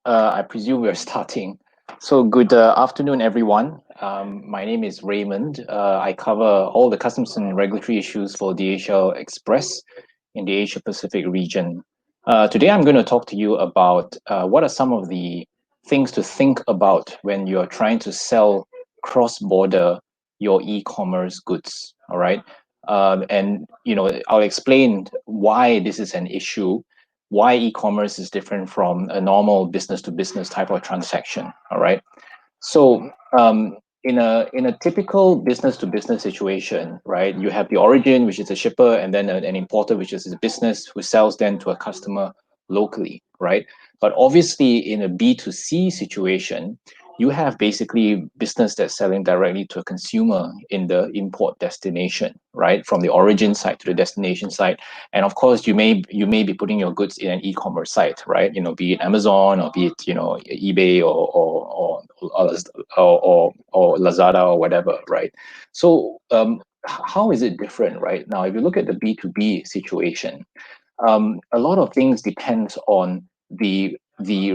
I presume we're starting. So good afternoon, everyone. My name is Raymond. I cover all the customs and regulatory issues for DHL Express in the Asia Pacific region. Today, I'm going to talk to you about what are some of the things to think about when you're trying to sell cross-border your e-commerce goods. All right, and I'll explain why this is an issue, why e-commerce is different from a normal business-to-business type of transaction. All right. So in a typical business-to-business situation, right, you have the origin, which is a shipper, and then an importer, which is a business who sells then to a customer locally, right? But obviously, in a B2C situation, you have basically business that's selling directly to a consumer in the import destination, right, from the origin side to the destination side. And of course, you may be putting your goods in an e-commerce site, right? Be it Amazon, or be it eBay, or Lazada, or whatever, right? So how is it different, right? Now, if you look at the B2B situation, a lot of things depends on the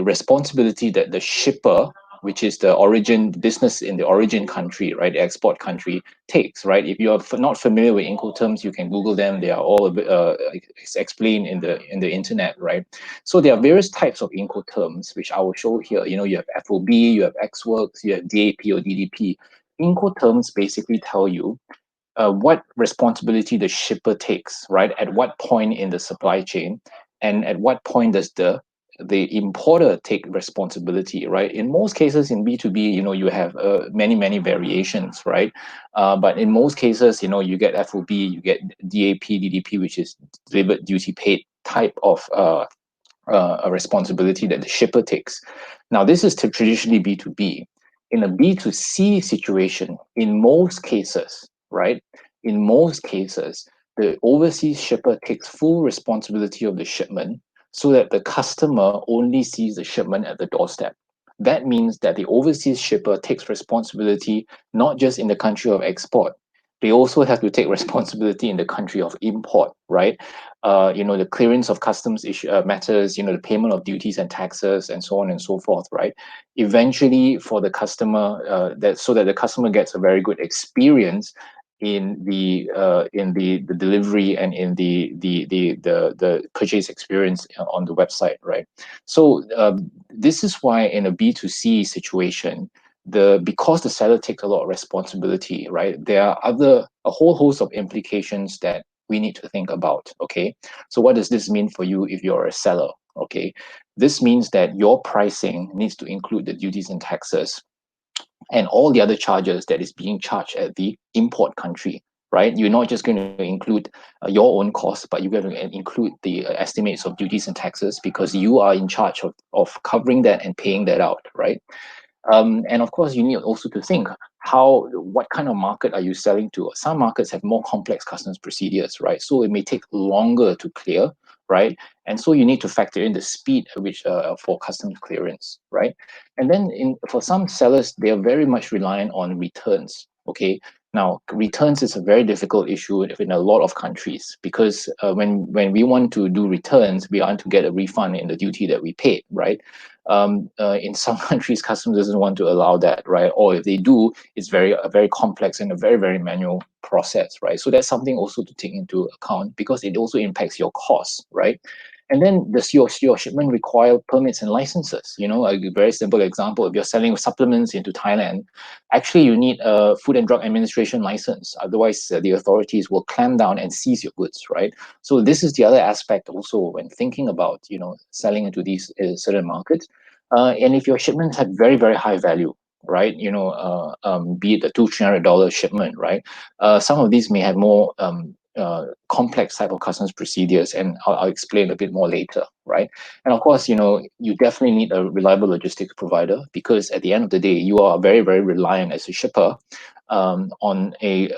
responsibility that the shipper, which is the origin business in the origin country, right, the export country, takes, right? If you are not familiar with Incoterms, you can Google them. They are all explained in the internet, right? So there are various types of Incoterms, which I will show here. You have FOB, you have Ex-Works, you have DAP or DDP. Incoterms basically tell you what responsibility the shipper takes, right? At what point in the supply chain, and at what point does the importer take responsibility, right? In most cases, in B2B, you have many variations, right? But in most cases, you get FOB, you get DAP, DDP, which is delivered duty paid type of a responsibility that the shipper takes. Now, this is traditionally B2B. In a B2C situation, in most cases, right? In most cases, the overseas shipper takes full responsibility of the shipment so that the customer only sees the shipment at the doorstep. That means that the overseas shipper takes responsibility not just in the country of export, they also have to take responsibility in the country of import, right? The clearance of customs matters, the payment of duties and taxes, and so on and so forth, right? Eventually, for the customer, so that the customer gets a very good experience in the delivery and in the purchase experience on the website, right? So this is why in a B2C situation, because the seller takes a lot of responsibility, right? There are a whole host of implications that we need to think about. Okay, so what does this mean for you if you're a seller? Okay, this means that your pricing needs to include the duties and taxes and all the other charges that is being charged at the import country, right? You're not just going to include your own costs, but you're going to include the estimates of duties and taxes, because you are in charge of covering that and paying that out, right? And of course, you need also to think what kind of market are you selling to? Some markets have more complex customs procedures, right? So it may take longer to clear, right? And so you need to factor in the speed at which for customs clearance, right? And then for some sellers, they are very much reliant on returns. Okay, now returns is a very difficult issue in a lot of countries, because when we want to do returns, we want to get a refund in the duty that we paid, right? In some countries, customs doesn't want to allow that, right? Or if they do, it's a very complex and a very manual process, right? So that's something also to take into account, because it also impacts your costs, right? And then does your shipment require permits and licenses? A very simple example: if you're selling supplements into Thailand, actually you need a Food and Drug Administration license. Otherwise, the authorities will clamp down and seize your goods, right? So this is the other aspect also when thinking about selling into these certain markets. And if your shipments have very high value, right? Be it a $200-300 shipment, right? Some of these may have more complex type of customs procedures, and I'll explain a bit more later, right? And of course, you definitely need a reliable logistics provider, because at the end of the day, you are very reliant as a shipper on a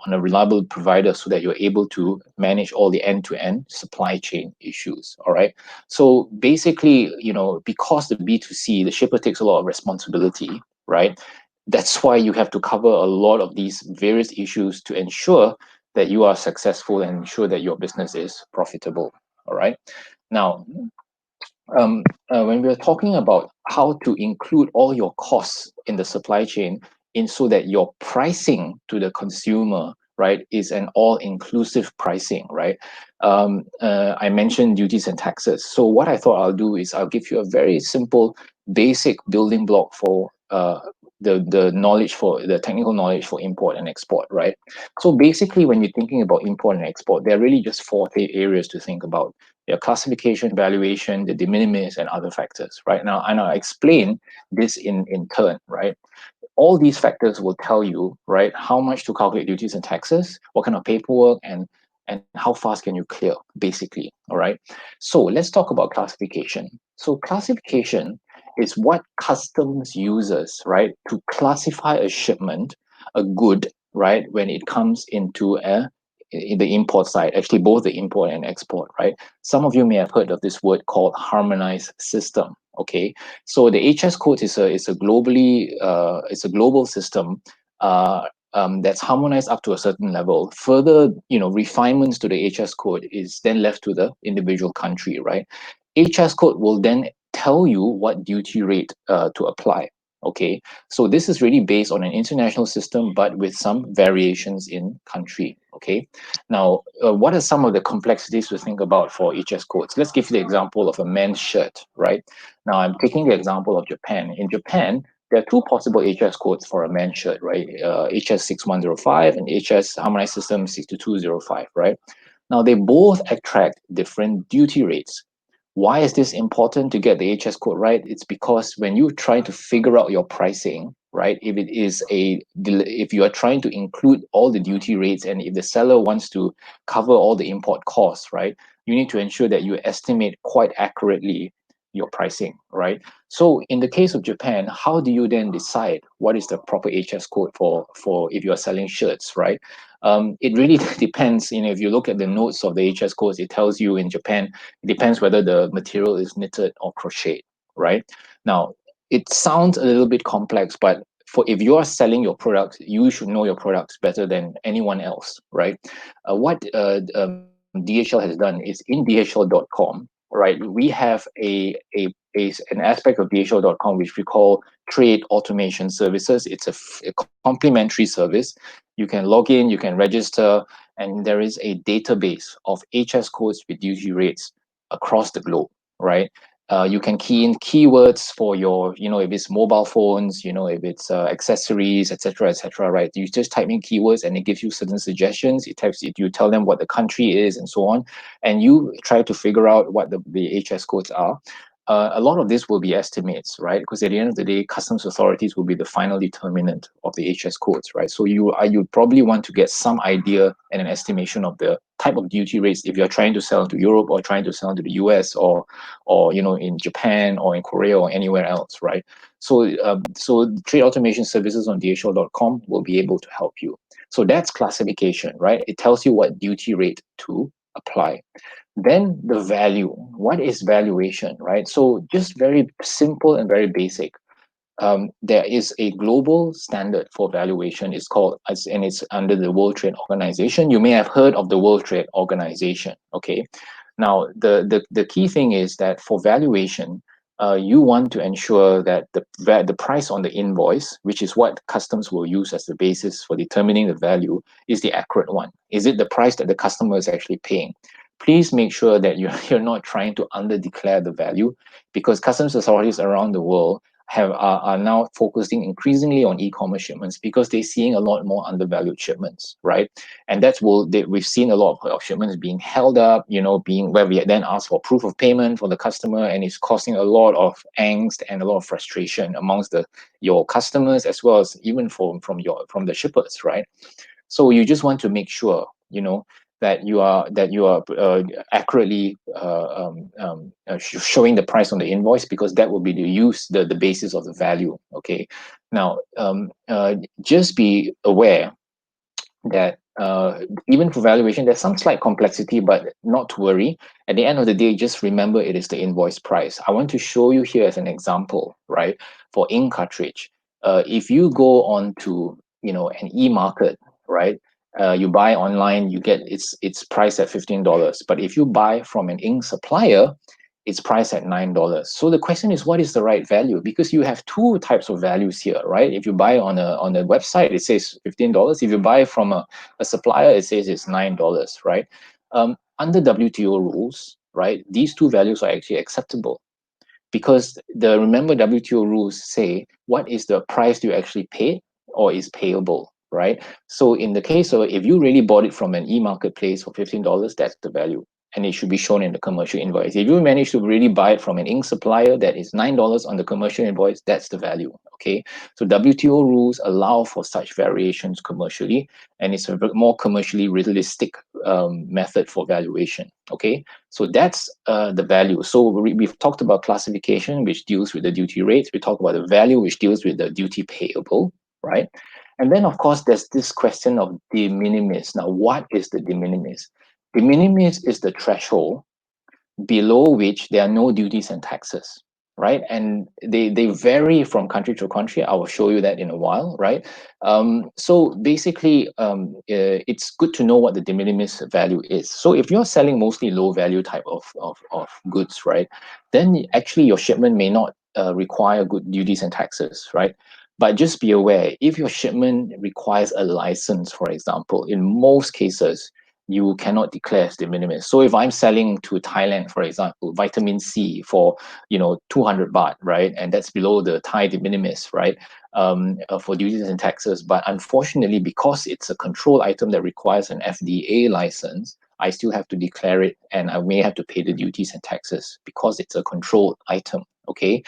reliable provider, so that you're able to manage all the end-to-end supply chain issues. All right. So basically, because the B2C, the shipper takes a lot of responsibility, right? That's why you have to cover a lot of these various issues to ensure that you are successful and ensure that your business is profitable. All right. Now, when we're talking about how to include all your costs in the supply chain in so that your pricing to the consumer, right, is an all-inclusive pricing, right? I mentioned duties and taxes. So what I thought I'll do is I'll give you a very simple, basic building block for the knowledge for the technical knowledge for import and export, right? So basically, when you're thinking about import and export, there are really just four areas to think about: your classification, valuation, the de minimis, and other factors, right? Now, and I'll explain this in turn, right? All these factors will tell you, right, how much to calculate duties and taxes, what kind of paperwork, and how fast can you clear, basically, all right? So let's talk about classification. So classification is what customs uses, right, to classify a shipment, a good, right, when it comes into in the import side, actually both the import and export, right? Some of you may have heard of this word called harmonized system. Okay, so the HS code is a globally it's a global system that's harmonized up to a certain level. Further, refinements to the HS code is then left to the individual country, right? HS code will then tell you what duty rate to apply. Okay, so this is really based on an international system, but with some variations in country. Okay, now what are some of the complexities to think about for HS codes? Let's give you the example of a men's shirt, right? Now I'm taking the example of Japan. In Japan, there are two possible HS codes for a men's shirt, right? HS 6105 and HS Harmonized System 62205, right? Now they both attract different duty rates. Why is this important to get the HS code right? It's because when you try to figure out your pricing, right, if you are trying to include all the duty rates, and if the seller wants to cover all the import costs, right, you need to ensure that you estimate quite accurately your pricing, right? So in the case of Japan, how do you then decide what is the proper HS code for if you are selling shirts, right? It really depends. If you look at the notes of the HS codes, it tells you in Japan, it depends whether the material is knitted or crocheted, right? Now, it sounds a little bit complex, but if you are selling your products, you should know your products better than anyone else, right? What DHL has done is in DHL.com, right? We have an aspect of DHL.com which we call trade automation services. It's a complimentary service. You can log in, you can register, and there is a database of HS codes with duty rates across the globe, right? You can key in keywords for your, if it's mobile phones, if it's accessories, etc., right? You just type in keywords and it gives you certain suggestions. You tell them what the country is and so on, and you try to figure out what the HS codes are. A lot of this will be estimates, right? Because at the end of the day, customs authorities will be the final determinant of the HS codes, right? So you probably want to get some idea and an estimation of the type of duty rates if you're trying to sell to Europe or trying to sell to the US or in Japan or in Korea or anywhere else, right? So trade automation services on DHL.com will be able to help you. So that's classification, right? It tells you what duty rate to apply. Then the value. What is valuation, right? So just very simple and very basic. There is a global standard for valuation. And it's under the World Trade Organization. You may have heard of the World Trade Organization. Okay. Now, the key thing is that for valuation, you want to ensure that the price on the invoice, which is what customs will use as the basis for determining the value, is the accurate one. Is it the price that the customer is actually paying? Please make sure that you're not trying to under-declare the value, because customs authorities around the world are now focusing increasingly on e-commerce shipments because they're seeing a lot more undervalued shipments, right? And we've seen a lot of shipments being held up, being where we then ask for proof of payment for the customer, and it's causing a lot of angst and a lot of frustration amongst your customers, as well as even from the shippers, right? So you just want to make sure, that you are accurately showing the price on the invoice, because that will be the basis of the value. Okay. Now, just be aware that even for valuation, there's some slight complexity, but not to worry. At the end of the day, just remember it is the invoice price. I want to show you here as an example, right? For ink cartridge, if you go on to an e-market, right? You buy online, you get it's priced at $15. But if you buy from an ink supplier, it's priced at $9. So the question is, what is the right value? Because you have two types of values here, right? If you buy on a website, it says $15. If you buy from a supplier, it says it's $9, right? Under WTO rules, right, these two values are actually acceptable, because remember, WTO rules say what is the price you actually pay or is payable, right? So in the case of, if you really bought it from an e-marketplace for $15, that's the value, and it should be shown in the commercial invoice. If you manage to really buy it from an ink supplier, that is $9 on the commercial invoice, that's the value. Okay, so WTO rules allow for such variations commercially, and it's a more commercially realistic method for valuation. Okay, so that's the value. So we've talked about classification, which deals with the duty rates. We talk about the value, which deals with the duty payable, right? And then, of course, there's this question of de minimis. Now, what is the de minimis? De minimis is the threshold below which there are no duties and taxes, right? And they vary from country to country. I will show you that in a while, right? So basically, it's good to know what the de minimis value is. So if you're selling mostly low value type of goods, right, then actually your shipment may not require good duties and taxes, right? But just be aware, if your shipment requires a license, for example, in most cases, you cannot declare as de minimis. So if I'm selling to Thailand, for example, vitamin C for 200 baht, right, and that's below the Thai de minimis, right, for duties and taxes. But unfortunately, because it's a control item that requires an FDA license, I still have to declare it, and I may have to pay the duties and taxes because it's a controlled item. Okay,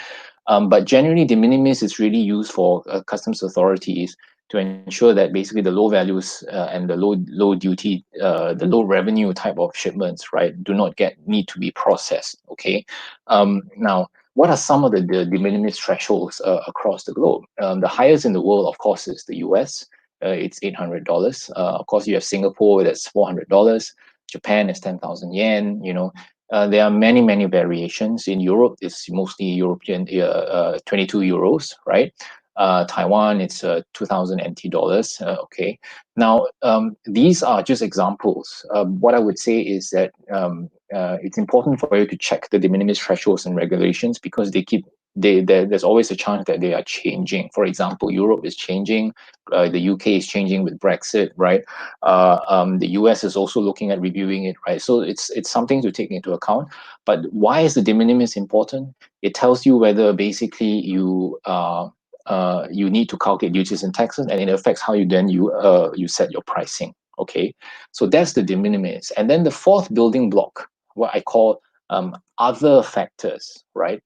but generally, de minimis is really used for customs authorities to ensure that basically the low values and the low duty, the low revenue type of shipments, right, do not need to be processed. Okay, now what are some of the de minimis thresholds across the globe? The highest in the world, of course, is the US. It's $800. Of course, you have Singapore, that's $400. Japan is 10,000 yen. There are many variations. In Europe, it's mostly European 22 euros, right? Taiwan, it's 2,000 NT dollars. Okay, now these are just examples. What I would say is that it's important for you to check the de minimis thresholds and regulations, because there's always a chance that they are changing. For example, Europe is changing, the UK is changing with Brexit, right? The US is also looking at reviewing it, right? So it's something to take into account. But why is the de minimis important? It tells you whether basically you need to calculate duties and taxes, and it affects how you set your pricing. Okay, so that's the de minimis. And then the fourth building block, what I call other factors, right?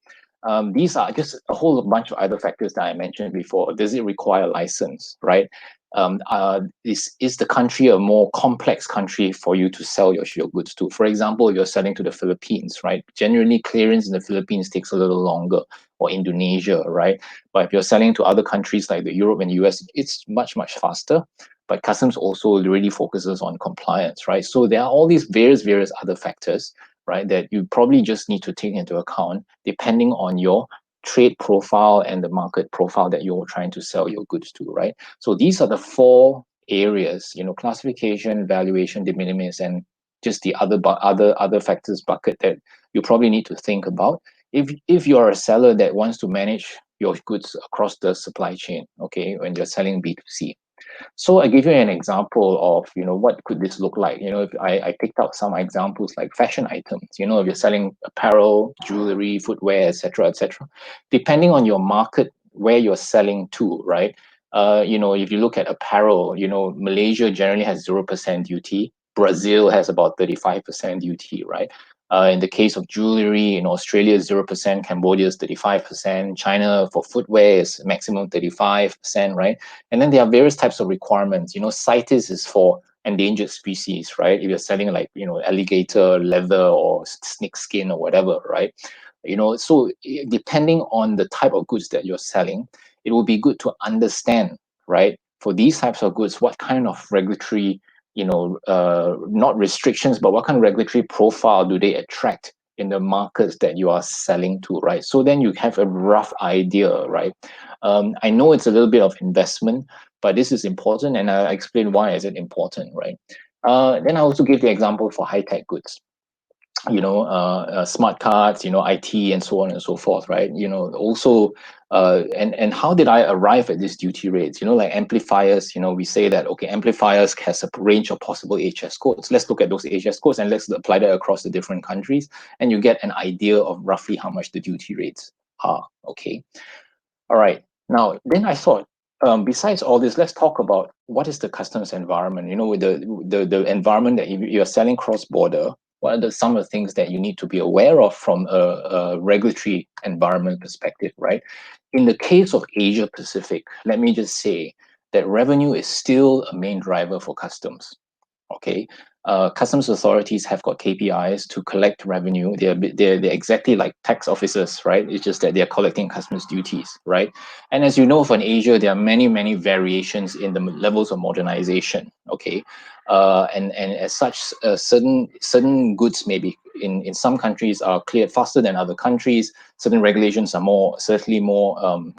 These are just a whole bunch of other factors that I mentioned before. Does it require a license, right? Is the country a more complex country for you to sell your goods to? For example, if you're selling to the Philippines, right? Generally, clearance in the Philippines takes a little longer, or Indonesia, right? But if you're selling to other countries like the Europe and US, it's much faster. But customs also really focuses on compliance, right? So there are all these various other factors, right, that you probably just need to take into account depending on your trade profile and the market profile that you're trying to sell your goods to, right? So these are the four areas, classification, valuation, de minimis, and just the other factors bucket that you probably need to think about if you're a seller that wants to manage your goods across the supply chain, okay, when you're selling B2C. So I give you an example of, what could this look like? If I picked out some examples like fashion items, if you're selling apparel, jewelry, footwear, etc., depending on your market where you're selling to, right? If you look at apparel, Malaysia generally has 0% duty. Brazil has about 35% duty, right? In the case of jewelry, in Australia, 0%, Cambodia is 35%, China for footwear is maximum 35%, right? And then there are various types of requirements. CITES is for endangered species, right? If you're selling like, alligator leather or snake skin or whatever, right? So depending on the type of goods that you're selling, it will be good to understand, right? For these types of goods, what kind of regulatory not restrictions, but what kind of regulatory profile do they attract in the markets that you are selling to, right? So then you have a rough idea, right? I know it's a little bit of investment, but this is important, and I'll explain why is it important, right? Then I also give the example for high-tech goods. smart cards, IT, and so on and so forth, right? Also, and how did I arrive at these duty rates? Like amplifiers, we say that, okay, amplifiers has a range of possible HS codes. Let's look at those HS codes and let's apply that across the different countries, and you get an idea of roughly how much the duty rates are, okay? All right. Now, then I thought, besides all this, let's talk about what is the customs environment. With the environment that you're selling cross-border, what are some of the things that you need to be aware of from a regulatory environment perspective, right? In the case of Asia Pacific, let me just say that revenue is still a main driver for customs. Okay, customs authorities have got KPIs to collect revenue. They're exactly like tax officers, right? It's just that they're collecting customs duties, right? And as you know, for Asia, there are many variations in the levels of modernization. Okay, and as such, certain goods maybe in some countries are cleared faster than other countries. Certain regulations are certainly more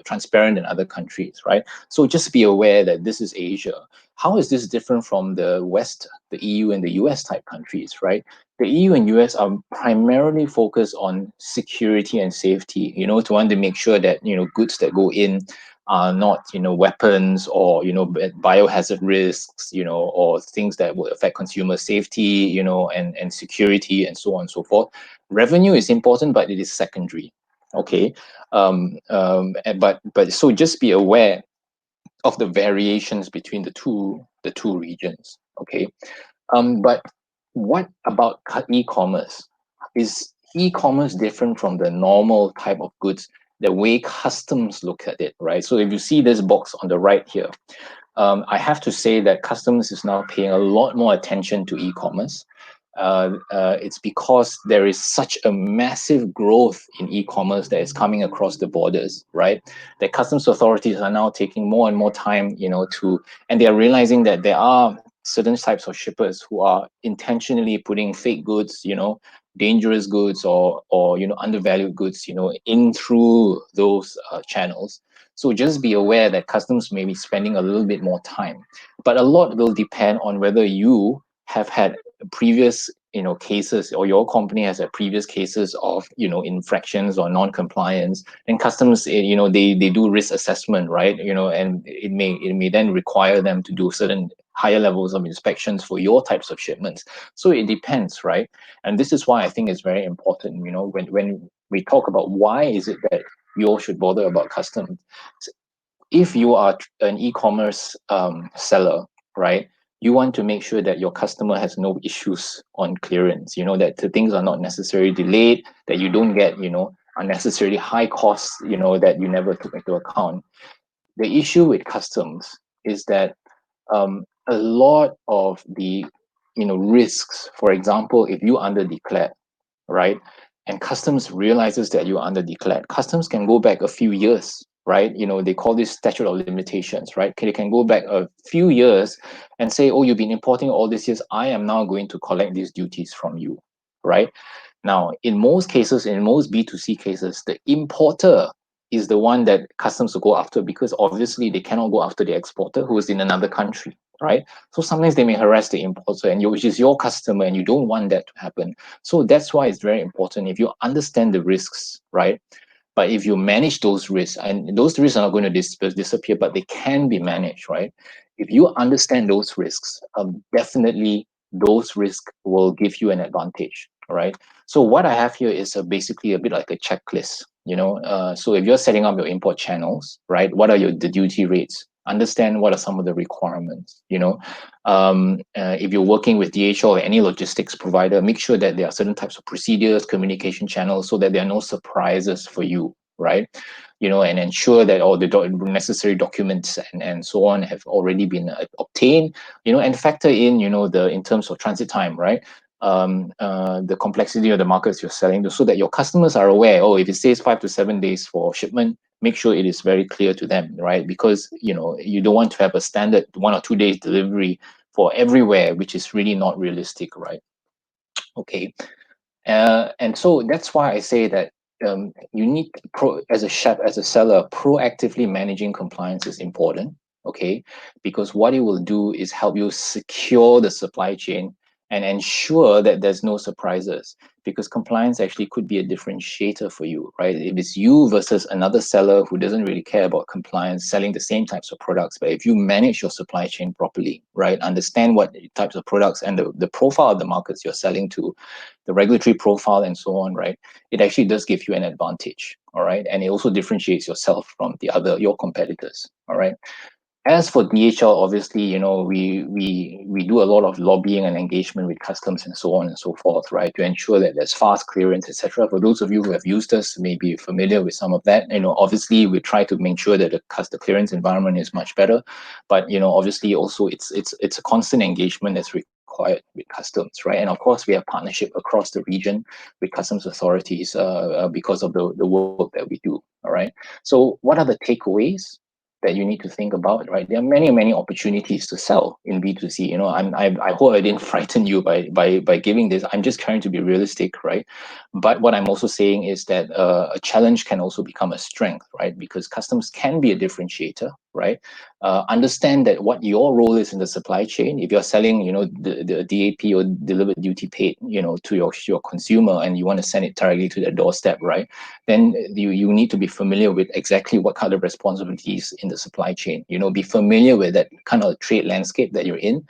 transparent than other countries, right? So just be aware that this is Asia. How is this different from the West, the EU and the US type countries, right? The EU and US are primarily focused on security and safety, to want to make sure that, goods that go in are not, weapons or, biohazard risks, or things that will affect consumer safety, and security and so on and so forth. Revenue is important, but it is secondary. Okay. But so just be aware of the variations between the two regions. Okay. But what about e-commerce? Is e-commerce different from the normal type of goods, the way customs look at it, right? So if you see this box on the right here, I have to say that customs is now paying a lot more attention to e-commerce. It's because there is such a massive growth in e-commerce that is coming across the borders, right? The customs authorities are now taking more and more time, and they are realizing that there are certain types of shippers who are intentionally putting fake goods, dangerous goods or undervalued goods, in through those channels. So just be aware that customs may be spending a little bit more time, but a lot will depend on whether you have had previous cases, or your company has had previous cases of infractions or non-compliance. And customs, they do risk assessment, right? And it may then require them to do certain higher levels of inspections for your types of shipments. So it depends, right? And this is why I think it's very important, when we talk about why is it that you all should bother about customs. If you are an e-commerce seller, right, you want to make sure that your customer has no issues on clearance, that the things are not necessarily delayed, that you don't get, unnecessarily high costs, that you never took into account. The issue with customs is that a lot of the, risks, for example, if you under-declare, right, and customs realizes that you are under-declared, customs can go back a few years, right? They call this statute of limitations, right? They can go back a few years and say, oh, you've been importing all these years, I am now going to collect these duties from you, right? Now, in most cases, in most B2C cases, the importer is the one that customs will go after, because obviously they cannot go after the exporter who is in another country, right? So sometimes they may harass the importer, and which is your customer, and you don't want that to happen. So that's why it's very important, if you understand the risks, right? But if you manage those risks, and those risks are not going to disappear, but they can be managed, right? If you understand those risks, definitely those risks will give you an advantage, right? So what I have here is basically a bit like a checklist, so if you're setting up your import channels, right, what are the duty rates? Understand what are some of the requirements, if you're working with DHL or any logistics provider, make sure that there are certain types of procedures, communication channels, so that there are no surprises for you, right? And ensure that all the necessary documents and so on have already been obtained, and factor in, in terms of transit time, right? The complexity of the markets you're selling to, so that your customers are aware, oh, if it says 5 to 7 days for shipment, make sure it is very clear to them, right? Because, you don't want to have a standard 1 or 2 days delivery for everywhere, which is really not realistic, right? Okay. And so that's why I say that you need, as a seller, proactively managing compliance is important, okay? Because what it will do is help you secure the supply chain and ensure that there's no surprises, because compliance actually could be a differentiator for you, right? If it's you versus another seller who doesn't really care about compliance, selling the same types of products, but if you manage your supply chain properly, right, understand what types of products and the profile of the markets you're selling to, the regulatory profile and so on, right, it actually does give you an advantage, all right? And it also differentiates yourself from your competitors, all right? As for DHL, obviously, we do a lot of lobbying and engagement with customs and so on and so forth, right, to ensure that there's fast clearance, etc. For those of you who have used us, may be familiar with some of that. Obviously, we try to make sure that the clearance environment is much better, but obviously, also it's a constant engagement that's required with customs, right? And of course, we have partnership across the region with customs authorities because of the work that we do. All right. So, what are the takeaways that you need to think about, right? There are many, many opportunities to sell in B2C. I hope I didn't frighten you by giving this. I'm just trying to be realistic, right? But what I'm also saying is that a challenge can also become a strength, right? Because customs can be a differentiator, right? Understand that what your role is in the supply chain. If you're selling, the DAP or delivered duty paid, to your consumer, and you want to send it directly to their doorstep, right? Then you need to be familiar with exactly what kind of responsibilities in the supply chain. Be familiar with that kind of trade landscape that you're in.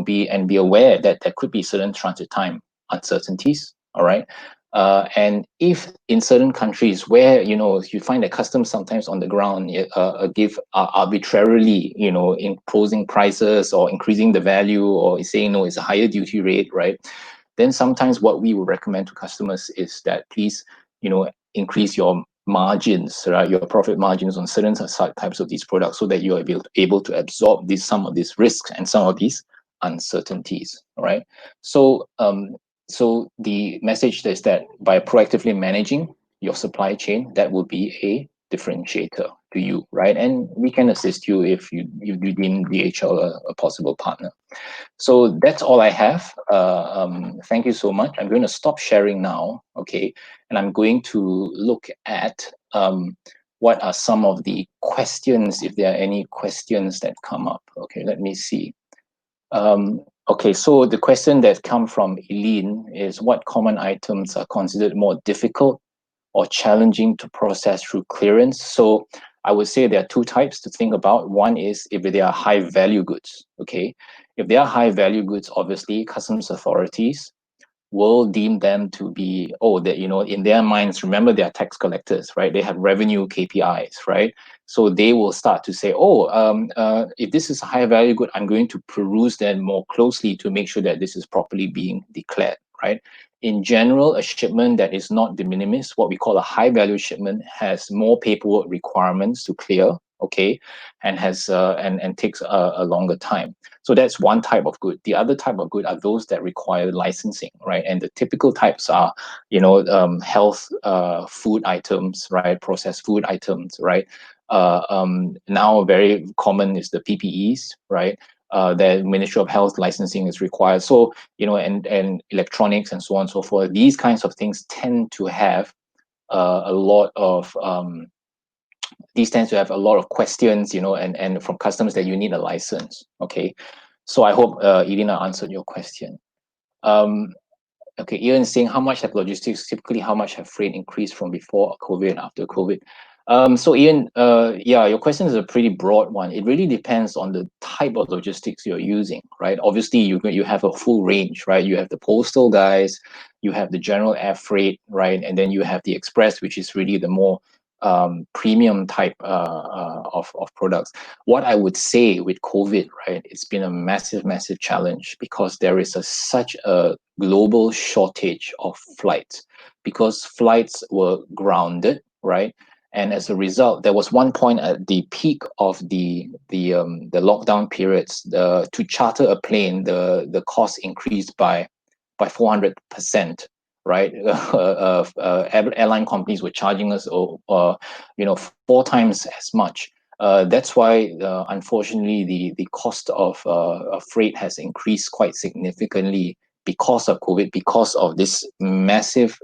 Be aware that there could be certain transit time uncertainties. All right. And if in certain countries where you find that customs sometimes on the ground give arbitrarily imposing prices or increasing the value or saying no, it's a higher duty rate, right? Then sometimes what we would recommend to customers is that please increase your margins, right? Your profit margins on certain types of these products, so that you are able to absorb some of these risks and some of these uncertainties. All right. So the message is that by proactively managing your supply chain, that will be a differentiator to you, right? And we can assist you if you deem DHL a possible partner. So that's all I have. Thank you so much. I'm going to stop sharing now, okay? And I'm going to look at what are some of the questions, if there are any questions that come up. Okay, let me see. Okay, so the question that come from Eileen is, what common items are considered more difficult or challenging to process through clearance? So I would say there are two types to think about. One is if they are high value goods, okay? If they are high value goods, obviously customs authorities will deem them to be, in their minds, remember, they are tax collectors, right? They have revenue KPIs, right? So they will start to say, if this is a high value good, I'm going to peruse them more closely to make sure that this is properly being declared, right? In general, a shipment that is not de minimis, what we call a high value shipment, has more paperwork requirements to clear, okay, and has and takes a longer time. So that's one type of good. The other type of good are those that require licensing, right? And the typical types are, health food items, right? Processed food items, right? Now very common is the PPEs, right? The Ministry of Health licensing is required. So, and electronics and so on and so forth. These kinds of things tend to have a lot of questions, and from customers that you need a license. Okay, so I hope Irina answered your question. Okay, Ian is saying, how much have logistics, typically how much have freight increased from before COVID and after COVID? So Ian, your question is a pretty broad one. It really depends on the type of logistics you're using, right? Obviously, you have a full range, right? You have the postal guys, you have the general air freight, right? And then you have the express, which is really the more premium type of products. What I would say with COVID, right, it's been a massive challenge, because there is such a global shortage of flights, because flights were grounded, right? And as a result, there was one point at the peak of the lockdown periods, to charter a plane, the cost increased by 400%, right? Airline companies were charging us, 4 times as much. That's why, unfortunately, the cost of freight has increased quite significantly because of COVID, because of this massive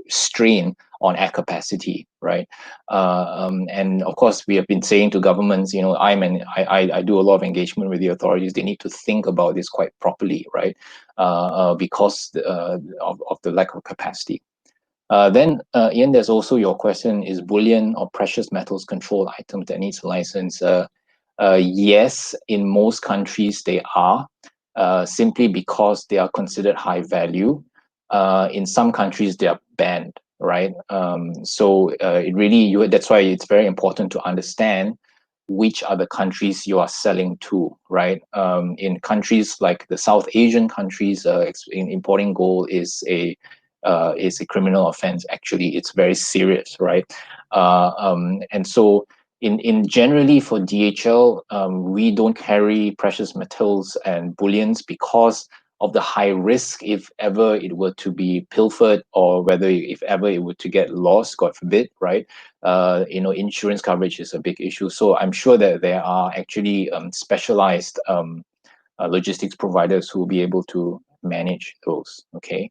strain on air capacity, right? And of course, we have been saying to governments, you know, I do a lot of engagement with the authorities. They need to think about this quite properly, right? Because of the lack of capacity. Then, Ian, there's also your question: is bullion or precious metals controlled items that needs a license? Yes, in most countries they are, simply because they are considered high value. In some countries they are banned, right? So it really, that's why it's very important to understand which are the countries you are selling to, right? In countries like the South Asian countries, importing gold is a criminal offense. Actually, it's very serious, right? And so in generally for DHL, we don't carry precious metals and bullions because of the high risk if ever it were to be pilfered, or whether if ever it were to get lost, God forbid, right? You know, insurance coverage is a big issue. So I'm sure that there are actually specialized logistics providers who will be able to manage those. Okay.